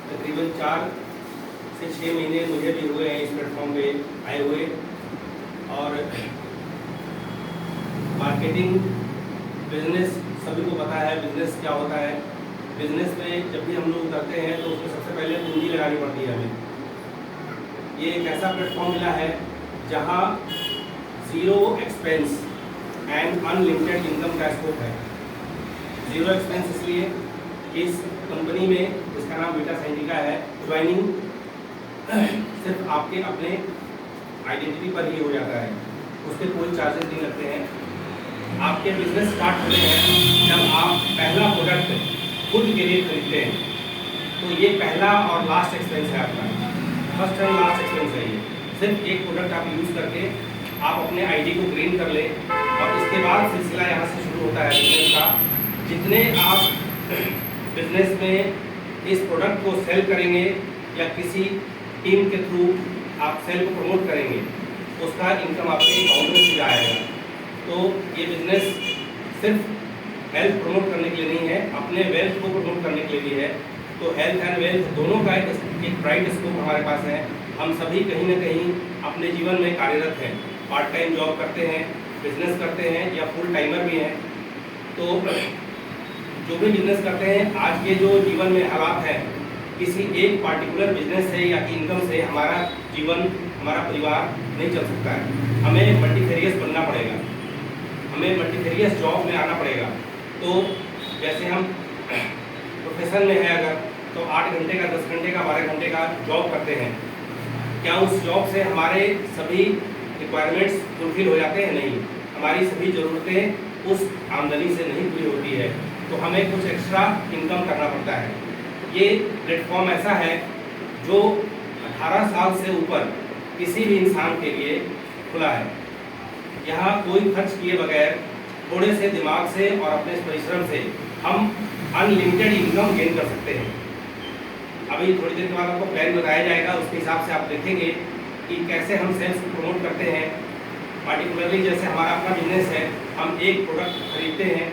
तकरीबन 4 से 6 महीने मुझे भी हुए हैं इस प्लेटफॉर्म पे आए हुए। और मार्केटिंग बिजनेस सभी को पता है बिजनेस क्या होता है। बिजनेस में जब भी हम लोग उतरते हैं तो उसमें सबसे पहले पूंजी लगानी पड़ती है हमें। ये एक ऐसा प्लेटफॉर्म मिला है जहाँ zero expense and unlimited income का स्कोप है। ज़ीरो एक्सपेंस इसलिए कि इस कंपनी में, जिसका नाम बीटा साइंटिका है, ज्वाइनिंग सिर्फ आपके अपने आइडेंटिटी पर ही हो जाता है, उसके कोई चार्जेस नहीं लगते हैं। आपके बिजनेस स्टार्ट होते हैं जब आप पहला प्रोडक्ट खुद के लिए खरीदते हैं, तो ये पहला और लास्ट एक्सपेंस है आपका, फर्स्ट एंड लास्ट एक्सपेंस है। ये सिर्फ एक प्रोडक्ट आप यूज़ करके आप अपने आईडी को ग्रीन कर ले और इसके बाद सिलसिला यहाँ से शुरू होता है बिजनेस का। जितने आप बिजनेस में इस प्रोडक्ट को सेल करेंगे या किसी टीम के थ्रू आप सेल को प्रमोट करेंगे, उसका इनकम आपके अकाउंट में सीधा आएगा। तो ये बिजनेस सिर्फ हेल्थ प्रमोट करने के लिए नहीं है, अपने वेल्थ को प्रमोट करने के लिए भी है। तो हेल्थ एंड वेल्थ दोनों का एक ब्राइट स्कोप हमारे पास है। हम सभी कहीं ना कहीं अपने जीवन में कार्यरत हैं, पार्ट टाइम जॉब करते हैं, बिजनेस करते हैं या फुल टाइमर भी हैं। तो जो भी बिजनेस करते हैं, आज के जो जीवन में हालात हैं, किसी एक पार्टिकुलर बिजनेस से या इनकम से हमारा जीवन, हमारा परिवार नहीं चल सकता है। हमें मल्टीफेरियस बनना पड़ेगा, हमें मल्टीफेरियस जॉब में आना पड़ेगा। तो जैसे हम प्रोफेशन में है अगर, तो 8 घंटे का, 10 घंटे का, 12 घंटे का जॉब करते हैं, क्या उस जॉब से हमारे सभी रिक्वायरमेंट्स फुलफिल हो जाते हैं? नहीं। हमारी सभी ज़रूरतें उस आमदनी से नहीं पूरी होती है, तो हमें कुछ एक्स्ट्रा इनकम करना पड़ता है। ये प्लेटफॉर्म ऐसा है जो 18 साल से ऊपर किसी भी इंसान के लिए खुला है। यहाँ कोई खर्च किए बगैर थोड़े से दिमाग से और अपने परिश्रम से हम अनलिमिटेड इनकम गेन कर सकते हैं। अभी थोड़ी देर के बाद आपको प्लान बताया जाएगा, उसके हिसाब से आप देखेंगे कि कैसे हम सेल्स को प्रमोट करते हैं। पार्टिकुलरली जैसे हमारा अपना बिजनेस है, हम एक प्रोडक्ट खरीदते हैं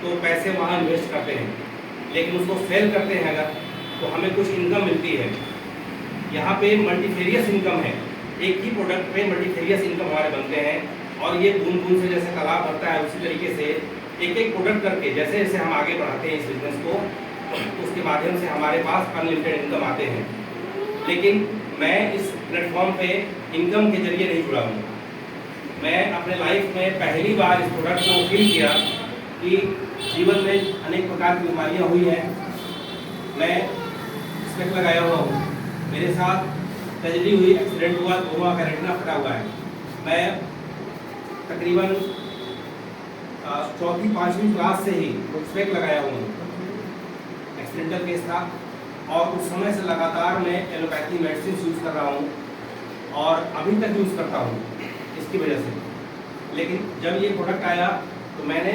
तो पैसे वहाँ इन्वेस्ट करते हैं, लेकिन उसको सेल करते हैं अगर, तो हमें कुछ इनकम मिलती है। यहाँ पे मल्टीफेरियस इनकम है, एक ही प्रोडक्ट पे मल्टीफेरियस इनकम हमारे बनते हैं। और ये बूंद बूंद से जैसे तालाब भरता है, उसी तरीके से एक एक प्रोडक्ट करके जैसे जैसे हम आगे बढ़ाते हैं इस बिजनेस को, उसके माध्यम से हमारे पास अनलिमिटेड इनकम आते हैं। लेकिन मैं इस प्लेटफॉर्म पे इनकम के जरिए नहीं जुड़ा हूँ। मैं अपने लाइफ में पहली बार इस प्रोडक्ट को फील किया कि जीवन में अनेक प्रकार की बीमारियाँ हुई हैं। मैं स्पेक्ट लगाया हुआ हूँ, मेरे साथ सर्जरी हुई, एक्सीडेंट हुआ, दोनों का रेटिना फटा हुआ है। मैं तकरीबन 4वीं-5वीं क्लास से ही स्पेक्ट लगाया हुआ हूँ। एक्सीडेंटल केस था और उस समय से लगातार मैं एलोपैथी मेडिसिन यूज़ कर रहा हूँ और अभी तक यूज़ करता हूँ इसकी वजह से। लेकिन जब ये प्रोडक्ट आया तो मैंने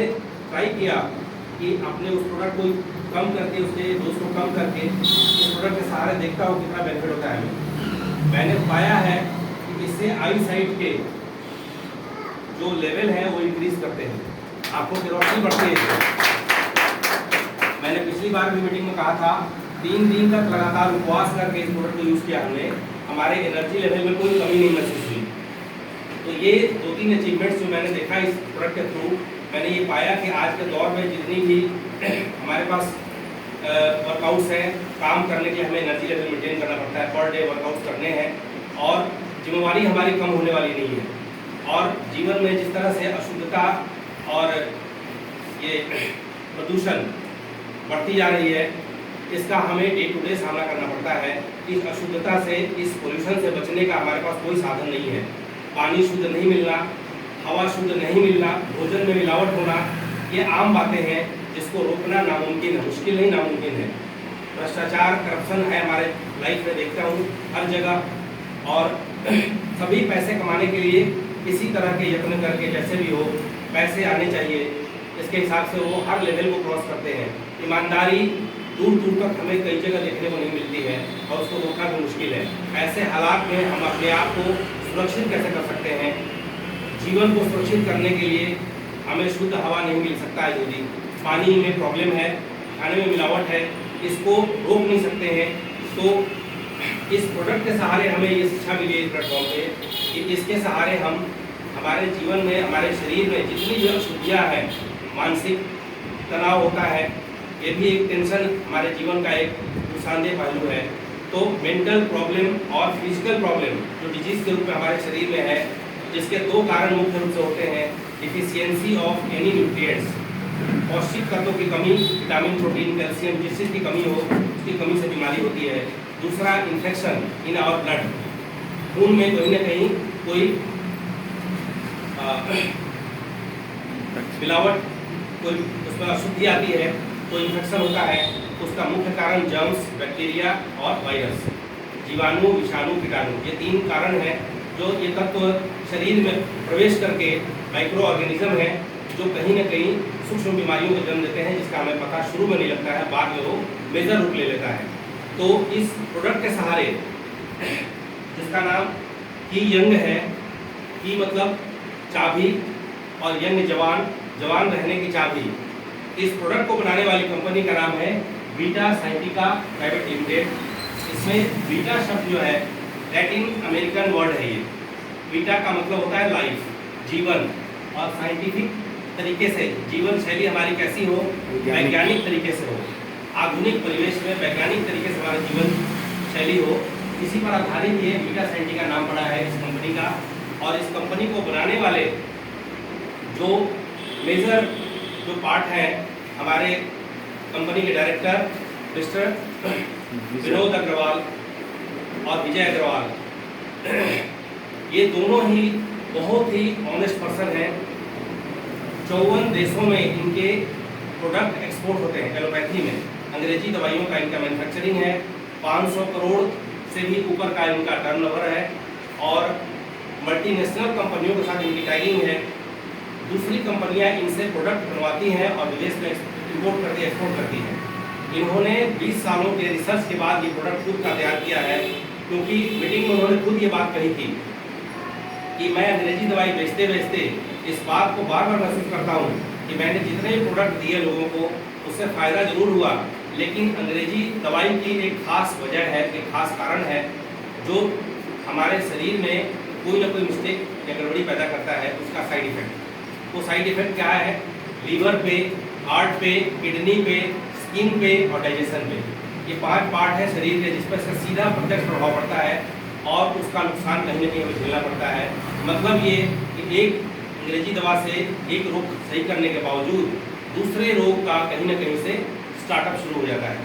ट्राई किया कि अपने उस प्रोडक्ट को कम करके, उसके डोज को कम करके इस प्रोडक्ट के सहारे देखता हूँ कितना बेनिफिट होता है। मैंने पाया है कि इससे आई साइट के जो लेवल है वो इंक्रीज करते हैं, आंखों की रोशनी बढ़ती है। मैंने पिछली बार भी मीटिंग में कहा था, 3 दिन तक लगातार उपवास करके इस प्रोडक्ट को यूज़ किया हमने, हमारे एनर्जी लेवल में कोई कमी नहीं महसूस हुई। तो ये 2-3 अचीवमेंट्स जो मैंने देखा इस प्रोडक्ट के थ्रू, मैंने ये पाया कि आज के दौर में जितनी भी हमारे पास वर्कआउट्स हैं, काम करने के लिए हमें एनर्जी लेवल मेंटेन करना पड़ता है, पर डे वर्कआउट्स करने हैं और जिम्मेवारी हमारी कम होने वाली नहीं है। और जीवन में जिस तरह से अशुद्धता और ये प्रदूषण बढ़ती जा रही है, इसका हमें डे टू डे सामना करना पड़ता है। इस अशुद्धता से, इस पोल्यूशन से बचने का हमारे पास कोई साधन नहीं है। पानी शुद्ध नहीं मिलना, हवा शुद्ध नहीं मिलना, भोजन में मिलावट होना, ये आम बातें हैं जिसको रोकना नामुमकिन है, मुश्किल नहीं नामुमकिन है। भ्रष्टाचार, करप्शन है हमारे लाइफ में, देखता हूँ हर जगह। और सभी पैसे कमाने के लिए किसी तरह के यत्न करके जैसे भी हो पैसे आने चाहिए, इसके हिसाब से वो हर लेवल को क्रॉस करते हैं। ईमानदारी दूर दूर तक हमें कई जगह देखने को नहीं मिलती है और उसको रोकना भी मुश्किल है। ऐसे हालात में हम अपने आप को सुरक्षित कैसे कर सकते हैं? जीवन को सुरक्षित करने के लिए हमें शुद्ध हवा नहीं मिल सकता है, यदि पानी में प्रॉब्लम है, खाने में मिलावट है, इसको रोक नहीं सकते हैं, तो इस प्रोडक्ट के सहारे हमें ये शिक्षा मिली है इस प्लेटफॉर्म पे कि इसके सहारे हम हमारे जीवन में, हमारे शरीर में जितनी भी अशुद्धियाँ हैं, मानसिक तनाव होता है, ये भी एक टेंशन हमारे जीवन का एक नुकसानदेह पहलू है। तो मेंटल प्रॉब्लम और फिजिकल प्रॉब्लम जो डिजीज़ के रूप में हमारे शरीर में है, जिसके दो कारण मुख्य रूप से होते हैं, डिफिशियंसी ऑफ एनी न्यूट्रिएंट्स, पौष्टिक तत्वों की कमी, विटामिन, प्रोटीन, कैल्शियम, जिस चीज़ की कमी हो उसकी कमी से बीमारी होती है। दूसरा, इन्फेक्शन इन आवर ब्लड, खून में कहीं ना कहीं कोई मिलावट, कोई उसमें अशुद्धि आती है तो इन्फेक्शन होता है। उसका मुख्य कारण जर्म्स, बैक्टीरिया और वायरस, जीवाणु, विषाणु, कीटाणु, ये 3 कारण हैं जो ये तत्व शरीर में प्रवेश करके माइक्रो ऑर्गेनिज्म है जो कहीं ना कहीं सूक्ष्म बीमारियों को जन्म देते हैं, जिसका हमें पता शुरू में नहीं लगता है, बाद में वो मेजर रूप ले लेता है। तो इस प्रोडक्ट के सहारे, जिसका नाम की यंग है, की मतलब चाबी और यंग जवान, जवान रहने की चाबी, इस प्रोडक्ट को बनाने वाली कंपनी का नाम है बीटा साइंटिका प्राइवेट लिमिटेड। इसमें बीटा शब्द जो है लैटिन अमेरिकन वर्ड है। ये बीटा का मतलब होता है लाइफ, जीवन, और साइंटिफिक तरीके से जीवन शैली हमारी कैसी हो, वैज्ञानिक तरीके से हो, आधुनिक परिवेश में वैज्ञानिक तरीके से हमारा जीवन शैली हो, इसी पर आधारित ये बीटा साइंटिका नाम पड़ा है इस कंपनी का। और इस कंपनी को बनाने वाले जो मेजर जो पार्ट हैं, हमारे कंपनी के डायरेक्टर मिस्टर विनोद अग्रवाल और विजय अग्रवाल, ये दोनों ही बहुत ही ऑनेस्ट पर्सन हैं। 54 देशों में इनके प्रोडक्ट एक्सपोर्ट होते हैं। एलोपैथी में अंग्रेजी दवाइयों का इनका मैन्युफैक्चरिंग है। 500 करोड़ से भी ऊपर का इनका टर्नओवर है और मल्टीनेशनल कंपनियों के साथ इनकी टैगिंग है। दूसरी कंपनियां इनसे प्रोडक्ट बनवाती हैं और विदेश में इंपोर्ट करती, एक्सपोर्ट करती हैं। इन्होंने 20 सालों के रिसर्च के बाद ये प्रोडक्ट खुद का तैयार किया है, क्योंकि मीटिंग में उन्होंने खुद ये बात कही थी कि मैं अंग्रेजी दवाई बेचते बेचते इस बात को बार बार महसूस करता हूँ कि मैंने जितने भी प्रोडक्ट दिए लोगों को उससे फ़ायदा जरूर हुआ, लेकिन अंग्रेजी दवाई की एक खास वजह है, एक खास कारण है जो हमारे शरीर में कोई ना कोई मिस्टेक या गड़बड़ी पैदा करता है, उसका साइड इफेक्ट। वो साइड इफेक्ट क्या है? लीवर पे, हार्ट पे, किडनी पे, स्किन पे और डाइजेशन पे। ये 5 पार्ट है शरीर के जिस पर इसका सीधा प्रत्यक्ष प्रभाव पड़ता है और उसका नुकसान कहीं ना कहीं हमें झेलना पड़ता है। मतलब ये कि एक अंग्रेजी दवा से एक रोग सही करने के बावजूद दूसरे रोग का कहीं ना कहीं से स्टार्टअप शुरू हो जाता है।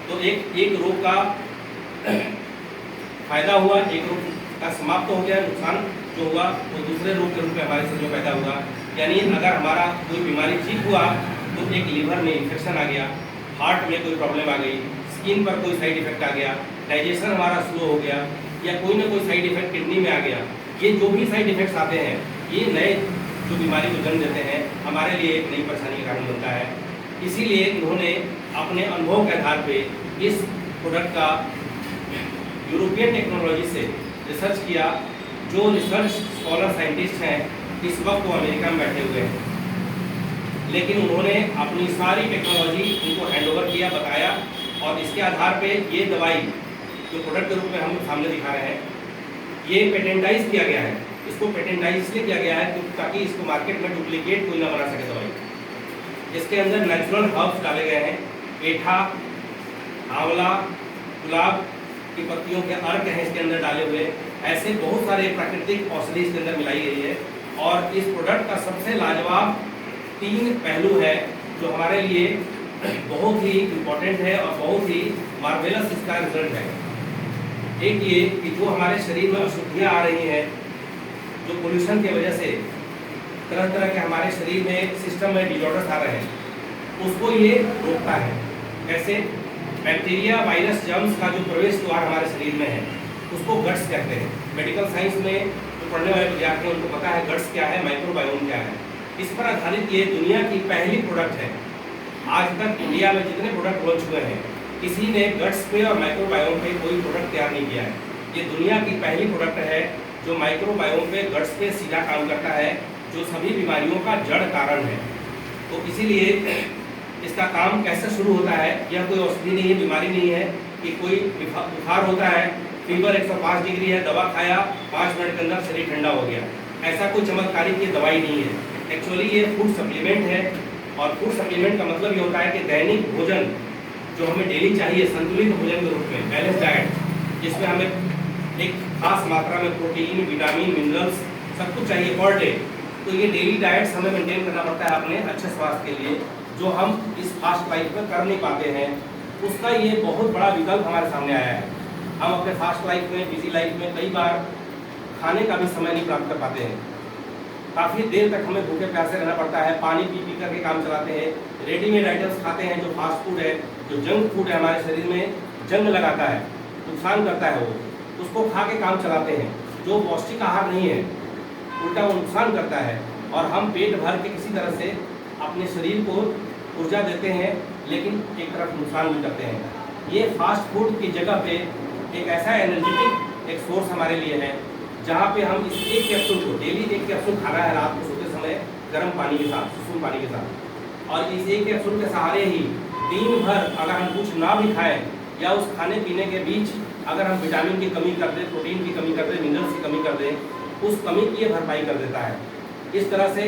तो एक रोग का फायदा हुआ, एक रोग का समाप्त हो गया, नुकसान जो हुआ वो दूसरे रोग के रूप में हमारे शरीर में पैदा हुआ। यानी अगर हमारा कोई बीमारी ठीक हुआ तो एक लीवर में इन्फेक्शन आ गया, हार्ट में कोई प्रॉब्लम आ गई, स्किन पर कोई साइड इफेक्ट आ गया, डाइजेशन हमारा स्लो हो गया या कोई ना कोई साइड इफेक्ट किडनी में आ गया। ये जो भी साइड इफेक्ट्स आते हैं ये नए जो बीमारी को जन्म देते हैं, हमारे लिए एक नई परेशानी का कारण बनता है। इसीलिए इन्होंने अपने अनुभव के आधार पे इस प्रोडक्ट का यूरोपियन टेक्नोलॉजी से रिसर्च किया। जो रिसर्च स्कॉलर साइंटिस्ट हैं इस वक्त वो अमेरिका में बैठे हुए हैं, लेकिन उन्होंने अपनी सारी टेक्नोलॉजी उनको हैंडओवर किया, बताया और इसके आधार पे ये दवाई जो प्रोडक्ट के रूप में हम सामने दिखा रहे हैं ये पेटेंटाइज किया गया है। इसको पेटेंटाइज इसलिए किया गया है ताकि इसको मार्केट में डुप्लीकेट कोई ना बना सके दवाई। इसके अंदर नेचुरल हर्ब्स डाले गए हैं, पेठा, आंवला, गुलाब की पत्तियों के अर्क हैं इसके अंदर डाले हुए। ऐसे बहुत सारे प्राकृतिक औषधि इसके अंदर मिलाई गई है। और इस प्रोडक्ट का सबसे लाजवाब 3 पहलू है जो हमारे लिए बहुत ही इम्पोर्टेंट है और बहुत ही मार्वेलस इसका रिजल्ट है। एक ये कि जो हमारे शरीर में अशुद्धियाँ आ रही हैं, जो पोल्यूशन की वजह से तरह तरह के हमारे शरीर में सिस्टम में डिजॉर्डर्स आ रहे हैं, उसको ये रोकता है। कैसे? बैक्टीरिया, वायरस, जर्म्स का जो प्रवेश द्वार हमारे शरीर में है उसको गट्स कहते हैं। मेडिकल साइंस में जो पढ़ने वाले विद्यार्थी हैं उनको पता है गट्स क्या है, माइक्रोबायोम क्या है। इस पर आधारित ये दुनिया की पहली प्रोडक्ट है। आज तक इंडिया में जितने प्रोडक्ट लॉन्च हुए हैं किसी ने गट्स पे और माइक्रोबायोम पे कोई प्रोडक्ट तैयार नहीं किया है। ये दुनिया की पहली प्रोडक्ट है जो माइक्रोबायोम पे, गट्स पे सीधा काम करता है, जो सभी बीमारियों का जड़ कारण है। तो इसीलिए इसका काम कैसे शुरू होता है? यह कोई औषधि नहीं है, बीमारी नहीं है, कि कोई बुखार होता है, फीवर 105 डिग्री है, दवा खाया, 5 मिनट के अंदर शरीर ठंडा हो गया। ऐसा कोई चमत्कारी की दवाई नहीं है। एक्चुअली ये फूड सप्लीमेंट है, और फूड सप्लीमेंट का मतलब ये होता है कि दैनिक भोजन जो हमें डेली चाहिए, संतुलित भोजन के रूप में, बैलेंस डाइट, जिसमें हमें एक खास मात्रा में प्रोटीन, विटामिन, मिनरल्स सब कुछ चाहिए पर डे। तो ये डेली डाइट्स हमें मेंटेन करना पड़ता है अपने अच्छे स्वास्थ्य के लिए, जो हम इस फास्ट लाइफ में कर नहीं पाते हैं। उसका ये बहुत बड़ा विकल्प हमारे सामने आया है। हम अपने फास्ट लाइफ में, बिजी लाइफ में कई बार खाने का भी समय नहीं प्राप्त कर पाते हैं। काफ़ी देर तक हमें भूखे प्यासे रहना पड़ता है, पानी पी करके काम चलाते हैं, रेडीमेड आइटम्स खाते हैं, जो फास्ट फूड है, जो जंक फूड है, हमारे शरीर में जंग लगाता है, नुकसान करता है, वो उसको खा के काम चलाते हैं, जो पौष्टिक आहार नहीं है, उल्टा वो नुकसान करता है। और हम पेट भर के किसी तरह से अपने शरीर को ऊर्जा देते हैं, लेकिन एक तरफ नुकसान भी करते हैं। ये फास्ट फूड की जगह पे एक ऐसा एनर्जेटिक एक सोर्स हमारे लिए है, जहाँ पे हम इस एक कैप्सूल को डेली एक कैप्सूल खाना है रात को सोते समय गर्म पानी के साथ, सुसुम पानी के साथ, और इस एक कैप्सूल के सहारे ही दिन भर अगर हम कुछ ना भी खाएं, या उस खाने पीने के बीच अगर हम विटामिन की कमी कर दें, प्रोटीन की कमी कर दें, मिनरल्स की कमी कर दें, उस कमी की ये भरपाई कर देता है। इस तरह से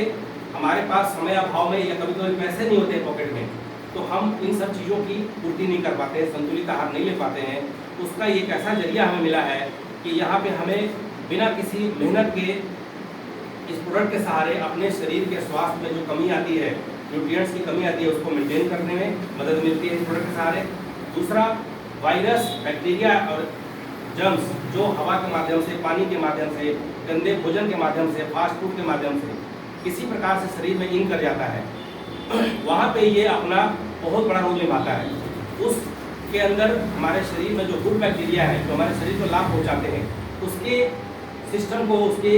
हमारे पास समय अभाव में या कभी कभी पैसे नहीं होते पॉकेट में, तो हम इन सब चीज़ों की पूर्ति नहीं कर पाते हैं, संतुलित आहार नहीं ले पाते हैं। उसका एक ऐसा जरिया हमें मिला है कि यहाँ पे हमें बिना किसी मेहनत के इस प्रोडक्ट के सहारे अपने शरीर के स्वास्थ्य में जो कमी आती है, न्यूट्रिएंट्स की कमी आती है, उसको मेंटेन करने में मदद मिलती है इस प्रोडक्ट के सहारे। दूसरा, वायरस, बैक्टीरिया और जर्म्स जो हवा के माध्यम से, पानी के माध्यम से, गंदे भोजन के माध्यम से, फास्ट फूड के माध्यम से किसी प्रकार से शरीर में इन कर जाता है, वहाँ पे ये अपना बहुत बड़ा रोल निभाता है। उसके अंदर हमारे शरीर में जो गुड बैक्टीरिया है, जो हमारे शरीर को लाभ पहुँचाते हैं, उसके सिस्टम को, उसके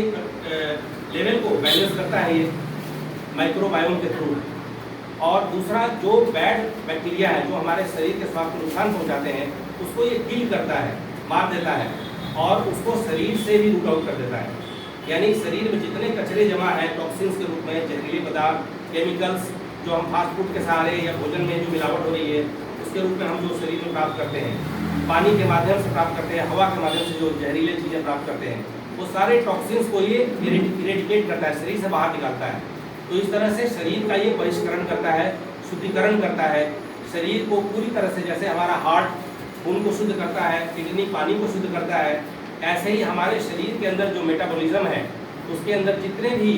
लेवल को बैलेंस करता है ये माइक्रोबायोम के थ्रू। और दूसरा, जो बैड बैक्टीरिया है, जो हमारे शरीर के स्वास्थ्य को नुकसान पहुँचाते हैं, उसको ये किल करता है, मार देता है, और उसको शरीर से भी रूट आउट कर देता है। यानी शरीर में जितने कचरे जमा है टॉक्सिन्स के रूप में, जहरीले पदार्थ, केमिकल्स, जो हम फास्ट फूड के सहारे या भोजन में जो मिलावट हो रही है उसके रूप में हम जो शरीर में प्राप्त करते हैं, पानी के माध्यम से प्राप्त करते हैं, हवा के माध्यम से जो जहरीले चीज़ें प्राप्त करते हैं, वो सारे टॉक्सिन्स को ये इरेडिकेट करता है, शरीर से बाहर निकालता है। तो इस तरह से शरीर का ये बहिष्करण करता है, शुद्धिकरण करता है शरीर को पूरी तरह से। जैसे हमारा हार्ट खून को शुद्ध करता है, किडनी पानी को शुद्ध करता है, ऐसे ही हमारे शरीर के अंदर जो मेटाबॉलिज्म है, उसके अंदर जितने भी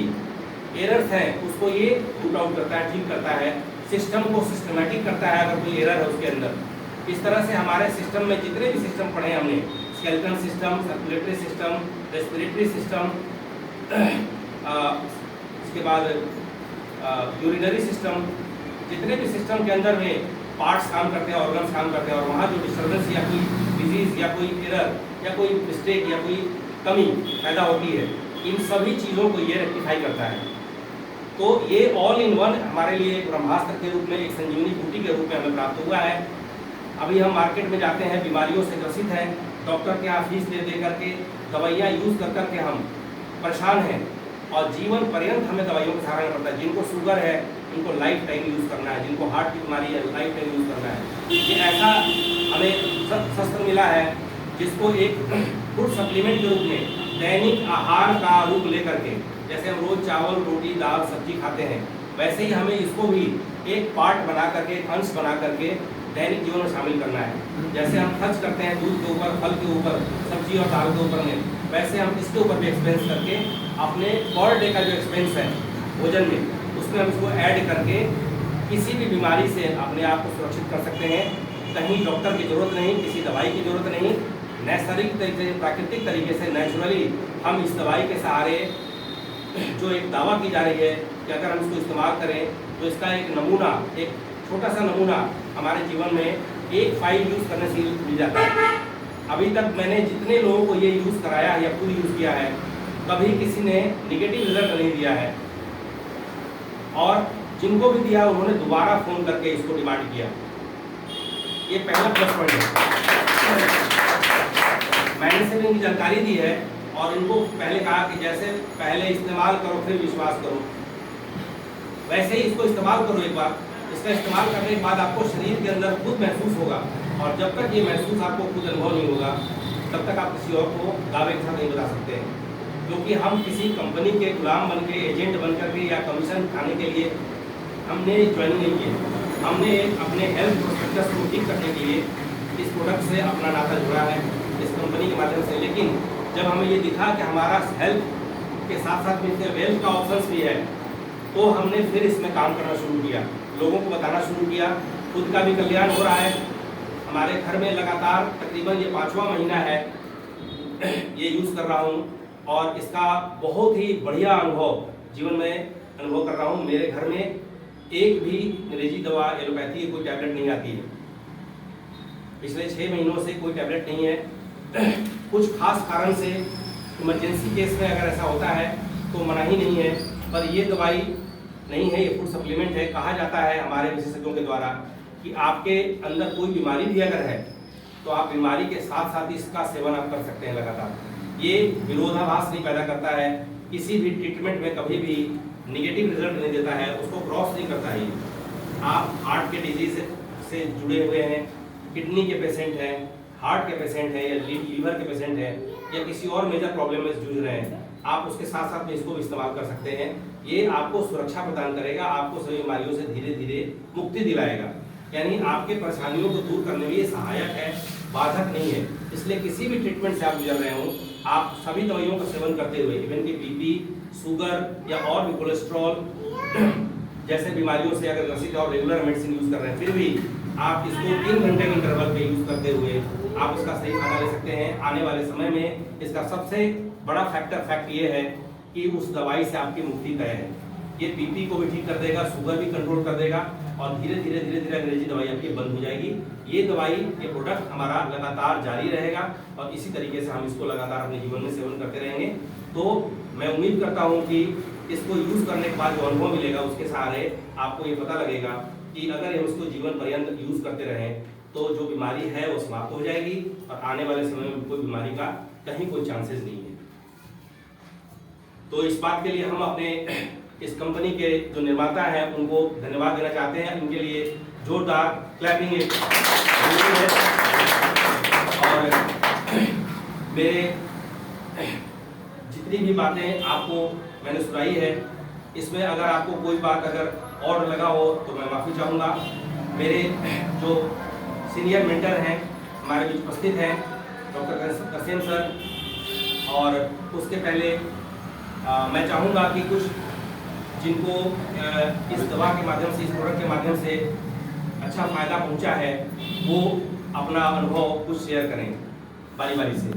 एरर्स हैं उसको ये रूट आउट करता है, ठीक करता है, सिस्टम को सिस्टमेटिक करता है अगर कोई एरर है उसके अंदर। इस तरह से हमारे सिस्टम में जितने भी सिस्टम पढ़े हमने, skeletal system, circulatory system, respiratory system, इसके बाद यूरिनरी सिस्टम, जितने भी सिस्टम के अंदर में पार्ट्स काम करते हैं, ऑर्गन्स काम करते हैं, और वहाँ जो डिस्टर्बेंस या कोई डिजीज़ या कोई एरर या कोई मिस्टेक या कोई कमी पैदा होती है, इन सभी चीज़ों को ये रेक्टिफाई करता है। तो ये ऑल इन वन हमारे लिए एक ब्रह्मास्त्र के रूप में, एक संजीवनी बूटी के रूप में हमें प्राप्त हुआ है। अभी हम मार्केट में जाते हैं, बीमारियों से ग्रसित हैं, डॉक्टर के यहाँ फीस दे करके दवाइयाँ यूज़ कर करके हम परेशान हैं, और जीवन पर्यंत हमें दवाइयों का सहारा लेना पड़ता है। जिनको शुगर है उनको लाइफ टाइम यूज़ करना है, जिनको हार्ट की बीमारी है लाइफ टाइम यूज़ करना है। ये ऐसा हमें शस्त्र मिला है जिसको एक फूड सप्लीमेंट के रूप में, दैनिक आहार का रूप लेकर के, जैसे हम रोज़ चावल, रोटी, दाल, सब्जी खाते हैं, वैसे ही हमें इसको भी एक पार्ट बना करके, एक अंश बना करके दैनिक जीवन में शामिल करना है। जैसे हम खर्च करते हैं दूध के ऊपर, फल के ऊपर, सब्जी और दाल के ऊपर में, वैसे हम इसके ऊपर भी एक्सपेंस करके अपने पर डे का जो एक्सपेंस है भोजन में, उसमें हम इसको ऐड करके किसी भी बीमारी से अपने आप को सुरक्षित कर सकते हैं। कहीं डॉक्टर की ज़रूरत नहीं, किसी दवाई की ज़रूरत नहीं, नैसर्गिक तरीके से, प्राकृतिक तरीके से, नेचुरली हम इस दवाई के सहारे जो एक दावा की जा रही है कि अगर हम इसको इस्तेमाल करें तो इसका एक नमूना, एक छोटा सा नमूना हमारे जीवन में एक फाइल यूज़ करने से मिल जाता है। अभी तक मैंने जितने लोगों को ये यूज़ कराया या खुद यूज़ किया है, कभी किसी ने निगेटिव रिजल्ट नहीं दिया है, और जिनको भी दिया उन्होंने दोबारा फ़ोन करके इसको डिमांड किया। ये पहला प्लस पॉइंट है। मैंने सिर्फ इनकी जानकारी दी है और इनको पहले कहा कि जैसे पहले इस्तेमाल करो फिर विश्वास करो, वैसे ही इसको इस्तेमाल करो एक बार। इसका इस्तेमाल करने के बाद आपको शरीर के अंदर खुद महसूस होगा और जब तक ये महसूस आपको खुद अनुभव नहीं होगा तब तक आप किसी और को दावे के साथ नहीं बता सकते हैं। क्योंकि हम किसी कंपनी के गुलाम बन के, एजेंट बन करके या कमीशन खाने के लिए हमने ज्वाइनिंग नहीं की। हमने अपने हेल्थ प्रोस्पेक्टस को ठीक करने के लिए इस प्रोडक्ट से अपना नाता जुड़ा है इस कंपनी के माध्यम से। लेकिन जब हमें ये दिखा कि हमारा हेल्थ के साथ साथ में इसमें वेल्थ का ऑप्शंस भी है, तो हमने फिर इसमें काम करना शुरू किया, लोगों को बताना शुरू किया। खुद का भी कल्याण हो रहा है। हमारे घर में लगातार तकरीबन ये 5वां महीना है ये यूज़ कर रहा हूँ और इसका बहुत ही बढ़िया अनुभव जीवन में अनुभव कर रहा हूँ। मेरे घर में एक भी अंग्रेजी दवा, एलोपैथी की कोई टैबलेट नहीं आती है। पिछले 6 महीनों से कोई टैबलेट नहीं है। कुछ खास कारण से इमरजेंसी केस में अगर ऐसा होता है तो मनाही नहीं है, पर ये दवाई नहीं है, ये फूड सप्लीमेंट है। कहा जाता है हमारे विशेषज्ञों के द्वारा कि आपके अंदर कोई बीमारी भी अगर है तो आप बीमारी के साथ साथ इसका सेवन आप कर सकते हैं लगातार। ये विरोधाभास नहीं पैदा करता है, किसी भी ट्रीटमेंट में कभी भी निगेटिव रिजल्ट नहीं देता है, उसको क्रॉस नहीं करता है। आप हार्ट के डिजीज से जुड़े हुए हैं, किडनी के पेशेंट हैं, हार्ट के पेशेंट हैं या लीवर के पेशेंट हैं या किसी और मेजर प्रॉब्लम में जूझ रहे हैं, आप उसके साथ साथ में इसको भी इस्तेमाल कर सकते हैं। ये आपको सुरक्षा प्रदान करेगा, आपको सभी बीमारियों से धीरे धीरे मुक्ति दिलाएगा। यानी आपके परेशानियों को दूर करने में ये सहायक है, बाधक नहीं है। इसलिए किसी भी ट्रीटमेंट से आप गुजर रहे हो, आप सभी दवाइयों का सेवन करते हुए, इवन कि बीपी, शुगर या और भी कोलेस्ट्रॉल जैसे बीमारियों से अगर ग्रसित और रेगुलर मेडिसिन यूज कर रहे हैं, फिर भी आप इसको 3 घंटे के इंटरवल पे यूज करते हुए आप इसका सही फायदा ले सकते हैं। आने वाले समय में इसका सबसे बड़ा फैक्ट ये है कि उस दवाई से आपकी मुक्ति तय है। ये बीपी को भी ठीक कर देगा, शुगर भी कंट्रोल कर देगा और धीरे धीरे अंग्रेजी दवाई आपकी बंद हो जाएगी। ये दवाई, ये प्रोडक्ट हमारा लगातार जारी रहेगा और इसी तरीके से हम इसको लगातार अपने जीवन में सेवन करते रहेंगे। तो मैं उम्मीद करता हूँ कि इसको यूज करने के बाद जो अनुभव मिलेगा उसके सहारे आपको ये पता लगेगा कि अगर हम इसको जीवन पर्यंत यूज करते रहें तो जो बीमारी है वो समाप्त हो जाएगी और आने वाले समय में कोई बीमारी का कहीं कोई चांसेस नहीं है। तो इस बात के लिए हम अपने इस कंपनी के जो निर्माता हैं उनको धन्यवाद देना चाहते हैं। उनके लिए जोरदार क्लैपिंग है। और मेरे जितनी भी बातें आपको मैंने सुनाई है, इसमें अगर आपको कोई बात अगर और लगा हो तो मैं माफ़ी चाहूँगा। मेरे जो सीनियर मेंटर हैं हमारे बीच उपस्थित हैं, डॉक्टर कसेम सर, और उसके पहले मैं चाहूँगा कि कुछ जिनको इस दवा के माध्यम से, इस प्रोडक्ट के माध्यम से अच्छा फ़ायदा पहुँचा है, वो अपना अनुभव कुछ शेयर करें बारी बारी से।